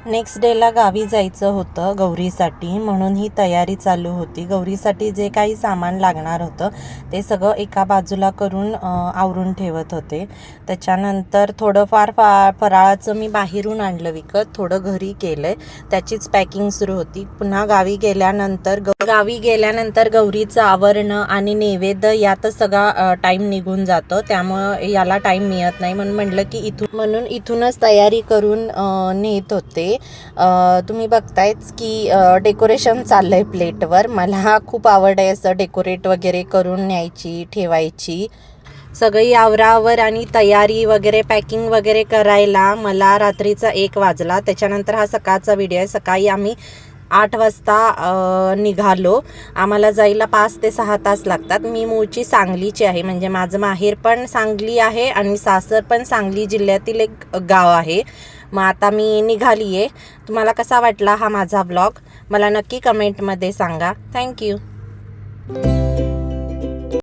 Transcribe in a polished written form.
Next डेला गावी जायचं होतं गौरीसाठी, म्हणून ही तयारी चालू होती. गौरीसाठी जे काही सामान लागणार होतं ते सगळं एका बाजूला करून आवरून ठेवत होते. त्याच्यानंतर थोडंफार फराळाचं मी बाहेरून आणलं विकत, थोडं घरी केलं आहे, त्याचीच पॅकिंग सुरू होती. पुन्हा गावी गेल्यानंतर गौरीचं आवरणं आणि नैवेद्य यातच सगळा टाईम निघून जातो, त्यामुळं याला टाईम मिळत नाही. म्हणून म्हटलं की इथूनच तयारी करून नेत होते. तुम्ही बघतायच की डेकोरेशन चाललं आहे प्लेटवर. मला खूप आवड आहे असं डेकोरेट वगैरे करून न्यायची, ठेवायची. सगळी आवरावर आणि तयारी वगैरे पॅकिंग वगैरे करायला मला रात्रीचा 1 वाजला. त्याच्यानंतर हा सकाळचा व्हिडिओ आहे. सकाळी आम्ही 8 वाजता निघालो. आम्हाला जायला 5 ते 6 तास लागतात. मी मूळची सांगलीची आहे, म्हणजे माझं माहेर पण सांगली आहे आणि सासर पण सांगली जिल्ह्यातील एक गाव आहे. मग आता मी निघाली आहे. तुम्हाला कसा वाटला हा माझा ब्लॉग मला नक्की कमेंटमध्ये सांगा. थँक्यू.